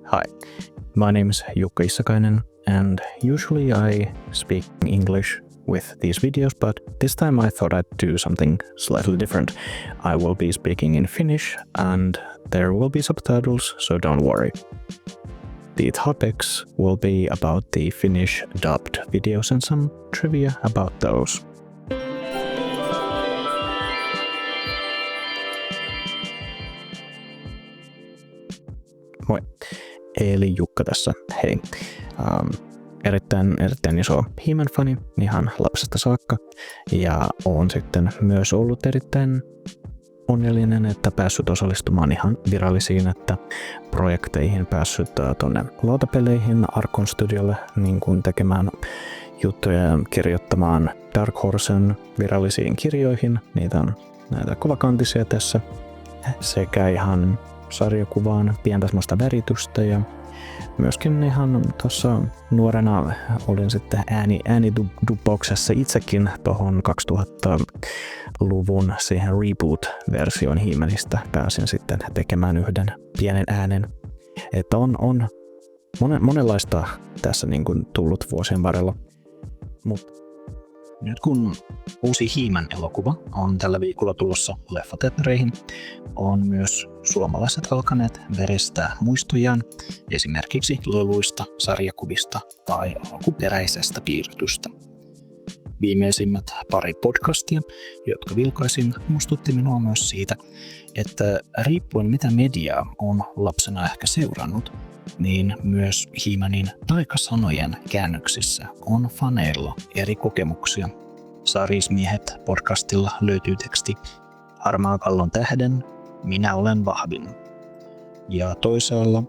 Hi, my name is Jukka Issakainen, and usually I speak English with these videos, but this time I thought I'd do something slightly different. I will be speaking in Finnish, and there will be subtitles, so don't worry. The topics will be about the Finnish dubbed videos and some trivia about those. Moi, eli Jukka tässä, hei. Erittäin iso He-Man-fani ihan lapsesta saakka, ja olen sitten myös ollut erittäin onnellinen, että päässyt osallistumaan ihan virallisiin projekteihin, päässyt tuonne lautapeleihin Arkon Studiolle niin kuin tekemään juttuja ja kirjoittamaan Dark Horsen virallisiin kirjoihin, niitä on näitä kovakantisia tässä, sekä ihan sarjakuvaan pientä semmoista väritystä ja myöskin ihan tuossa nuorena olin sitten äänidubbauksessa itsekin tuohon 2000-luvun siihen reboot-versioon He-Manista pääsin sitten tekemään yhden pienen äänen. Että on monenlaista tässä niin kuin tullut vuosien varrella. Mut nyt kun uusi He-Man elokuva on tällä viikolla tulossa leffateattereihin, on myös suomalaiset alkaneet verestää muistojaan esimerkiksi leluista, sarjakuvista tai alkuperäisestä piirretystä. Viimeisimmät pari podcastia, jotka vilkaisin, muistutti minua myös siitä, että riippuen mitä mediaa on lapsena ehkä seurannut, niin myös He-Manin taikasanojen käännöksissä on faneilla eri kokemuksia. Sarismiehet podcastilla löytyy teksti Harmaakallon tähden, minä olen vahvin. Ja toisaalla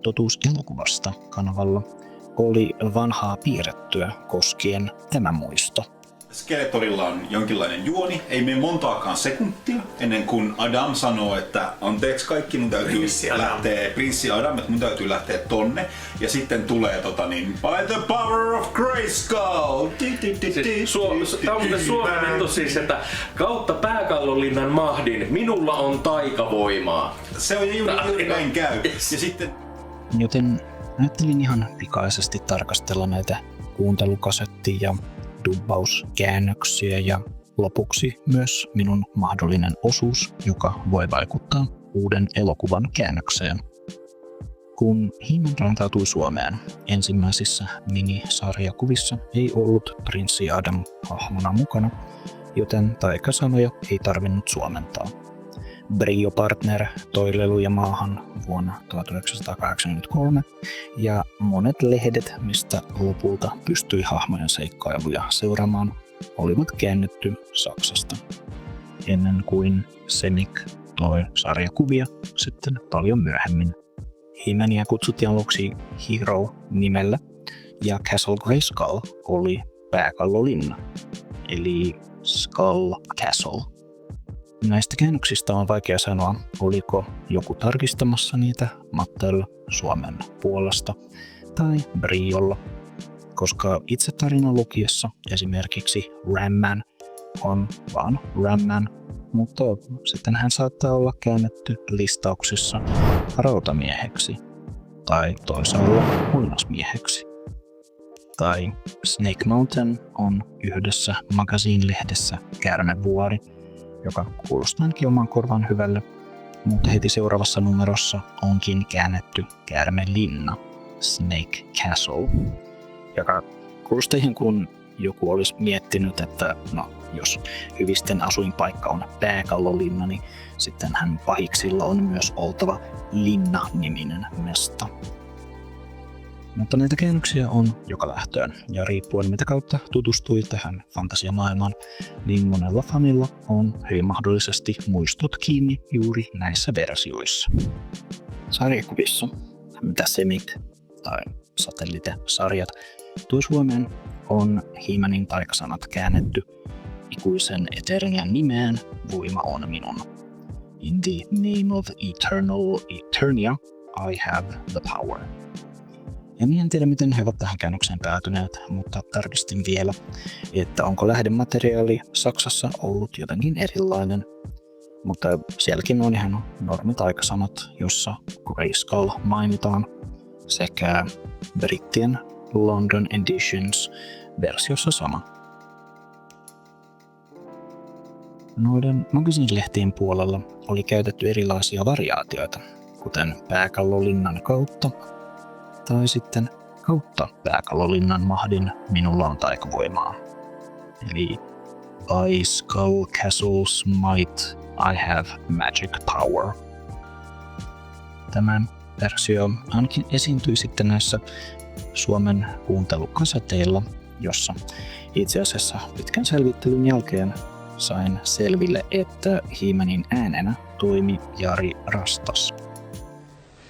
Totuus elokuvasta kanavalla oli vanhaa piirrettyä koskien tämä muisto. Skeletorilla on jonkinlainen juoni, ei mene montaakaan sekuntia ennen kuin Adam sanoo, että anteeksi kaikki, mun täytyy lähteä, Prinssi Adam, että mun täytyy lähteä tonne. Ja sitten tulee by the power of Grayskull! Tämä on muuten suomennettu siis, että kautta Pääkallolinnan mahdin, minulla on taikavoimaa. Se on juuri näin käy. Ja sitten... Joten ajattelin ihan pikaisesti tarkastella näitä kuuntelukasetti- ja dubbauskäännöksiä ja lopuksi myös minun mahdollinen osuus, joka voi vaikuttaa uuden elokuvan käännökseen. Kun He-Man rantautui Suomeen, ensimmäisissä minisarjakuvissa ei ollut Prinssi Adam hahmona mukana, joten taikasanoja ei tarvinnut suomentaa. Brio Partner toi leluja maahan vuonna 1983 ja monet lehdet, mistä lopulta pystyi hahmojen seikkailuja seuraamaan, olivat käännetty Saksasta. Ennen kuin Semik toi sarjakuvia sitten paljon myöhemmin. He-Mania kutsuttiin aluksi Hero nimellä ja Castle Grayskull oli pääkallolinna, eli Skull Castle. Näistä käännöksistä on vaikea sanoa, oliko joku tarkistamassa niitä Mattel Suomen puolesta tai Briolla, koska itse tarinan lukiessa esimerkiksi Ram-Man on vaan Ram-Man, mutta sitten hän saattaa olla käännetty listauksissa rautamieheksi tai toisaalla muinasmieheksi. Tai Snake Mountain on yhdessä Magazine-lehdessä käärmevuori, joka kuulostaa ainakin oman korvan hyvälle, mutta heti seuraavassa numerossa onkin käännetty Käärmelinna, Snake Castle, joka kuulostaa ihan kuin joku olisi miettinyt, että jos hyvisten asuinpaikka on Pääkallolinna, niin sitten hän pahiksilla on myös oltava Linna-niminen mesta. Mutta näitä käännöksiä on joka lähtöön, ja riippuen mitä kautta tutustui tähän fantasiamaailmaan, niin monella fanilla on hyvin mahdollisesti muistot kiinni juuri näissä versioissa. Sarjakuvissa, mitä Semik tai Satellite-sarjat tuo Suomeen, on He-Manin taikasanat käännetty ikuisen Eternian nimeen voima on minun. In the name of eternal Eternia, I have the power. En tiedä, miten he ovat tähän käännökseen päätyneet, mutta tarkistin vielä, että onko lähdemateriaali Saksassa ollut jotenkin erilainen. Mutta sielläkin on ihan normit aikasanat, jossa Grayskull mainitaan. sekä brittien London Editions versiossa sama. Noiden magazine-lehtien puolella oli käytetty erilaisia variaatioita, kuten Pääkallolinnan kautta tai sitten kautta Pääkallolinnan mahdin Minulla on taikavoimaa. Eli By Skull Castle's might I have magic power. Tämä versio ainakin esiintyi sitten näissä Suomen kuuntelukaseteilla, jossa itse asiassa pitkän selvittelyn jälkeen sain selville, että He-Manin äänenä toimi Jari Rastas.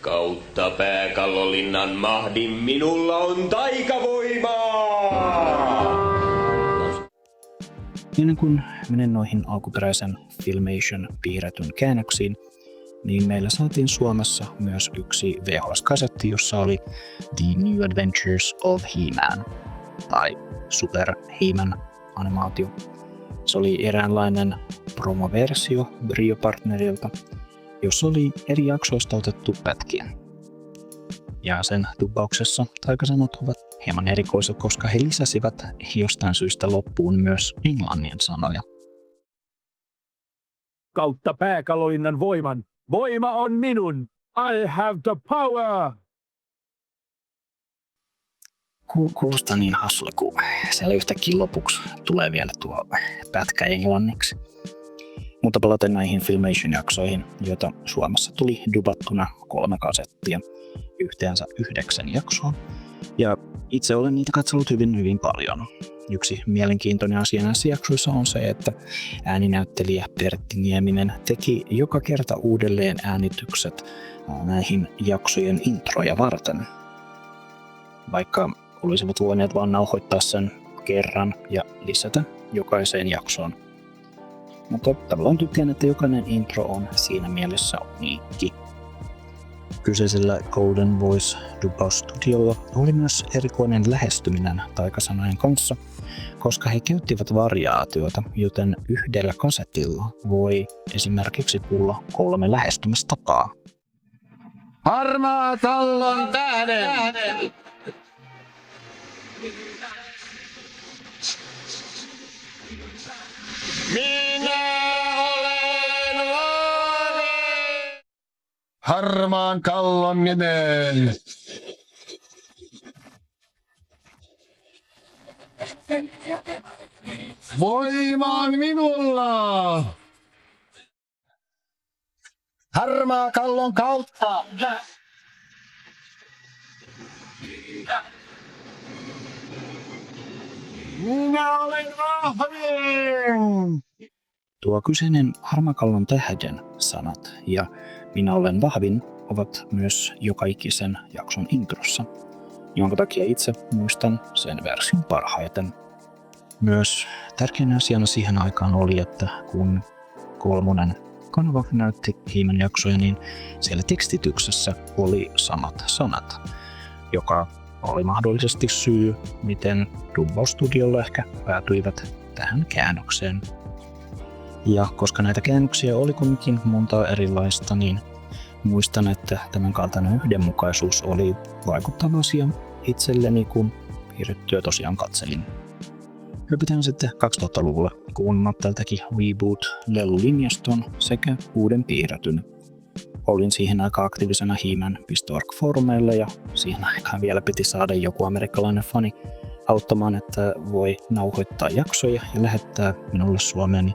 Kautta Pääkallolinnan mahdin minulla on taikavoimaa! Ennen kuin menen noihin alkuperäisen Filmation piirretyn käännöksiin, niin meillä saatiin Suomessa myös yksi VHS-kasetti, jossa oli The New Adventures of He-Man, tai Super He-Man animaatio. Se oli eräänlainen promoversio Brio-partnerilta, jossa oli eri jaksoista otettu pätkiä. Ja sen dubbauksessa taikasanat ovat hieman erikoiset, koska he lisäsivät jostain syystä loppuun myös englannin sanoja. Kautta Pääkallolinnan voiman. Voima on minun. I have the power. Kuulostaa niin hassulla, kun siellä yhtäkkiä lopuksi tulee vielä tuo pätkä englanniksi. Mutta palaten näihin Filmation-jaksoihin, joita Suomessa tuli dubattuna 3 kasettia, yhteensä 9 jaksoa. Ja itse olen niitä katsellut hyvin paljon. Yksi mielenkiintoinen asia näissä jaksoissa on se, että ääninäyttelijä Pertti Nieminen teki joka kerta uudelleen äänitykset näihin jaksojen introja varten. Vaikka olisivat voineet vaan nauhoittaa sen kerran ja lisätä jokaiseen jaksoon. Mutta tavallaan tykkään, että jokainen intro on siinä mielessä uniikki. Kyseisellä Golden Voice dubbausstudiolla oli myös erikoinen lähestyminen taikasanojen kanssa, koska he käyttivät variaatioita, joten yhdellä kasetilla voi esimerkiksi tulla 3 lähestymistapaa. Harmaa Kallon tähden! Minä olen Lovi! Harmaan Kallon nimeen! Voima on minulla! Harmaa Kallon kautta! Minä olen vahvin! Tuo kyseinen Harmakallon tähden sanat ja Minä olen vahvin ovat myös joka ikisen jakson introssa, jonka takia itse muistan sen version parhaiten. Myös tärkeänä asiana siihen aikaan oli, että kun 3 kanava näytti He-Man jaksoja, niin siellä tekstityksessä oli samat sanat, joka oli mahdollisesti syy, miten dubbausstudiolla ehkä päätyivät tähän käännökseen. Ja koska näitä käännöksiä oli kuitenkin monta erilaista, niin muistan, että tämän kaltainen yhdenmukaisuus oli vaikuttava asia itselleni, kun piirrettyä tosiaan katselin. Hypätään sitten 2000-luvulle, kun Mattel teki Reboot-lelulinjaston sekä uuden piirretyn. Olin siihen aikaan aktiivisena He-Man.org-foorumeilla ja siihen aikaan vielä piti saada joku amerikkalainen fani auttamaan, että voi nauhoittaa jaksoja ja lähettää minulle Suomeen.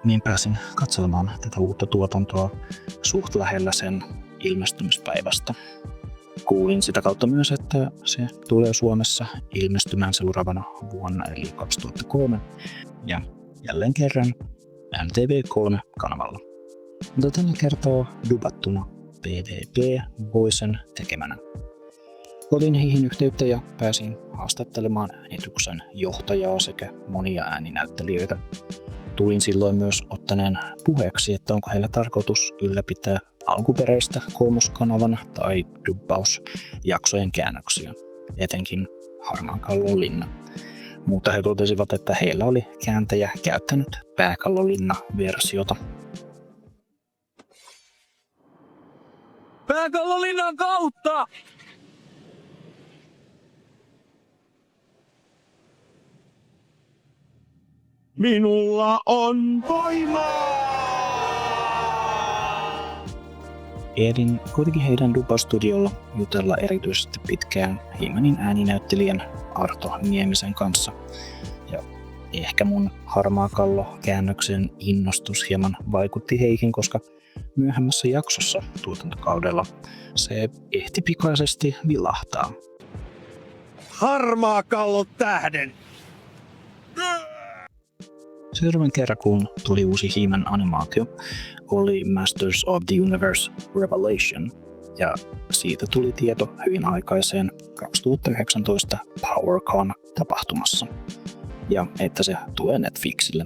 Niin pääsin katselemaan tätä uutta tuotantoa suht lähellä sen ilmestymispäivästä. Kuulin sitä kautta myös, että se tulee Suomessa ilmestymään seuraavana vuonna eli 2003 ja jälleen kerran MTV3-kanavalla. Mutta tällä kertaa dubattuna PvP Voicen tekemänä. Otin heihin yhteyttä ja pääsin haastattelemaan äänityksen johtajaa sekä monia ääninäyttelijöitä. Tulin silloin myös ottaneen puheeksi, että onko heillä tarkoitus ylläpitää alkuperäistä kolmoskanavan tai dubbausjaksojen käännöksiä, etenkin Harmaan Kallon linna. Mutta he totesivat, että heillä oli kääntäjä käyttänyt Pääkallolinna-versiota. Pääkallolinnan kautta! Minulla on voimaa! Ehdin kuitenkin heidän dubastudiolla jutella erityisesti pitkään He-Manin ääninäyttelijän Arto Niemisen kanssa. Ja ehkä mun Harmaa kallo-käännöksen innostus hieman vaikutti heihin, koska myöhemmässä jaksossa tuotantokaudella se ehti pikaisesti vilahtaa. Harmaa kallo tähden! Seuraavan kerran kun tuli uusi He-Man animaatio, oli Masters of the Universe Revelation, ja siitä tuli tieto hyvin aikaiseen 2019 PowerCon-tapahtumassa, ja että se tulee Netflixille.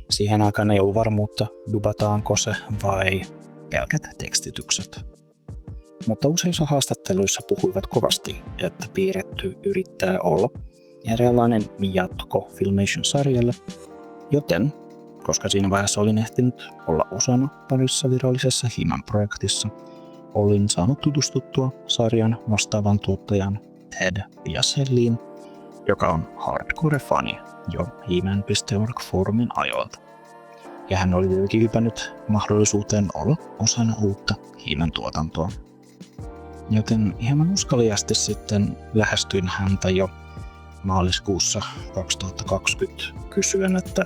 Siihen aikaan ei ollut varmuutta, dubataanko se vai pelkät tekstitykset. Mutta useissa haastatteluissa puhuivat kovasti, että piirretty yrittää olla eräänlainen jatko Filmation-sarjalle, joten, koska siinä vaiheessa olin ehtinyt olla osana parissa virallisessa He-Man-projektissa, olin saanut tutustuttua sarjan vastaavan tuottajan Ted Biaselliin, joka on hardcore-fani jo He-Man.org-foorumin ajoilta. Ja hän oli tietenkin hypännyt mahdollisuuteen olla osana uutta He-Man-tuotantoa. Joten hieman uskaliasti sitten lähestyin häntä jo maaliskuussa 2020 kysyen, että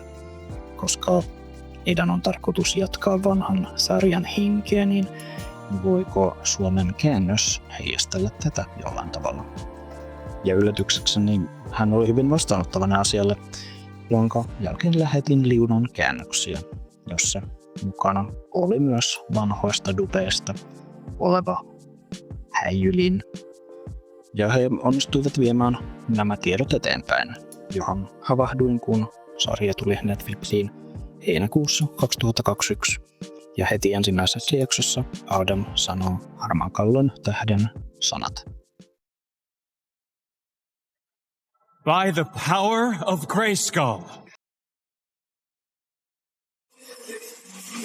koska heidän on tarkoitus jatkaa vanhan sarjan henkeä, niin voiko Suomen käännös heijastella tätä jollain tavalla. Ja yllätyksekseni hän oli hyvin vastaanottavana asialle, jonka jälkeen lähetin liunan käännöksiä, jossa mukana oli myös vanhoista dubeista oleva Häijylin. Ja he onnistuivat viemään nämä tiedot eteenpäin, johon havahduin, kun sarja tuli Netflixiin heinäkuussa 2021. Ja heti ensimmäisessä jaksossa Adam sanoo Harmaan kallon tähden sanat. By the power of Grayskull,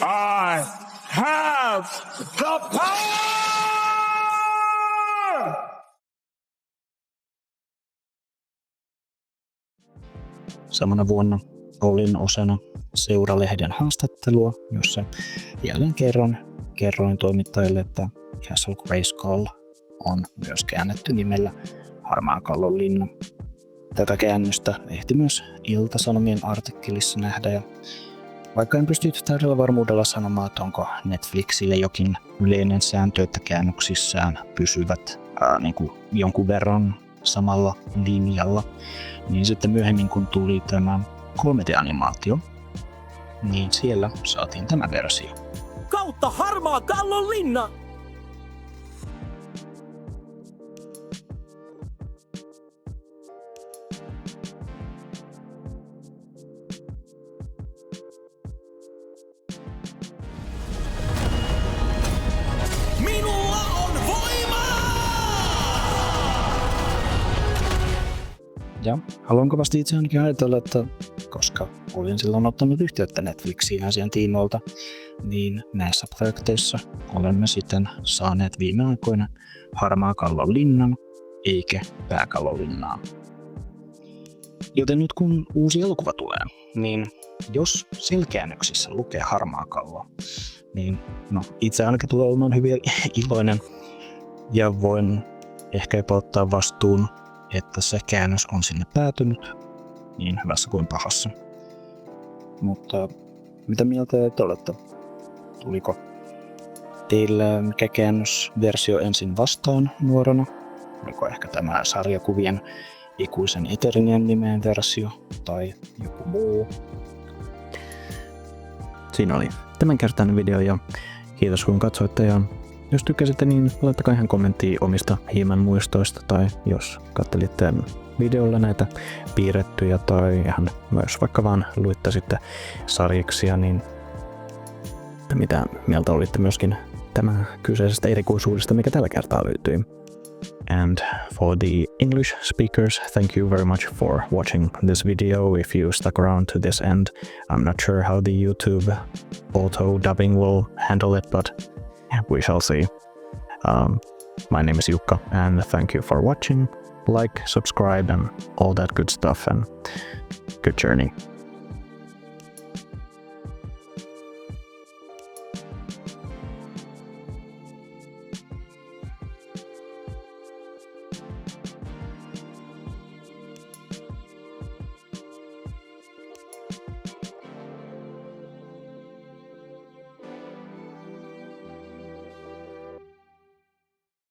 I have the power! Samana vuonna olin osana Seura-lehden haastattelua, jossa jälleen kerroin toimittajille, että Castle Grayskull on myös käännetty nimellä Harmaan kallon linna. Tätä käännöstä ehti myös Ilta-Sanomien artikkelissa nähdä, ja vaikka en pysty täydellä varmuudella sanomaan, että onko Netflixille jokin yleinen sääntö, että käännöksissään pysyvät jonkun verran samalla linjalla, niin sitten myöhemmin kun tuli tämä 3D-animaatio, niin siellä saatiin tämä versio. Kautta Harmaan kallon linna! Minulla on voimaa! Ja haluan kovasti itse ainakin ajatella, että koska olin silloin ottanut yhteyttä Netflixiin asian tiimoilta, niin näissä projekteissa olemme sitten saaneet viime aikoina Harmaa kallon linnan, eikä Pääkallon linnaa. Joten nyt kun uusi elokuva tulee, niin jos selkäännöksissä lukee Harmaa kallo, niin itse ainakin tulee olemaan hyvin iloinen ja voin ehkä jopa ottaa vastuun, että se käännös on sinne päätynyt niin hyvässä kuin pahassa. Mutta mitä mieltä te olette? Tuliko teillä mikä käännösversio ensin vastaan nuorena? Oliko ehkä tämä sarjakuvien ikuisen Eternien nimeen versio tai joku muu? Siinä oli tämänkertainen video ja kiitos kun katsoitte, ja jos tykkäsitte, niin laittakaa ihan kommenttia omista He-Man muistoista, tai jos katselitte videolla näitä piirrettyjä tai ihan myös vaikka vaan luitte sitten sarjiksia, niin mitä mieltä olitte myöskin tämän kyseisestä erikoisuudesta, mikä tällä kertaa löytyi. And for the English speakers, thank you very much for watching this video. If you stuck around to this end, I'm not sure how the YouTube auto dubbing will handle it, but we shall see. My name is Jukka, and thank you for watching. Like, subscribe, and all that good stuff, and good journey.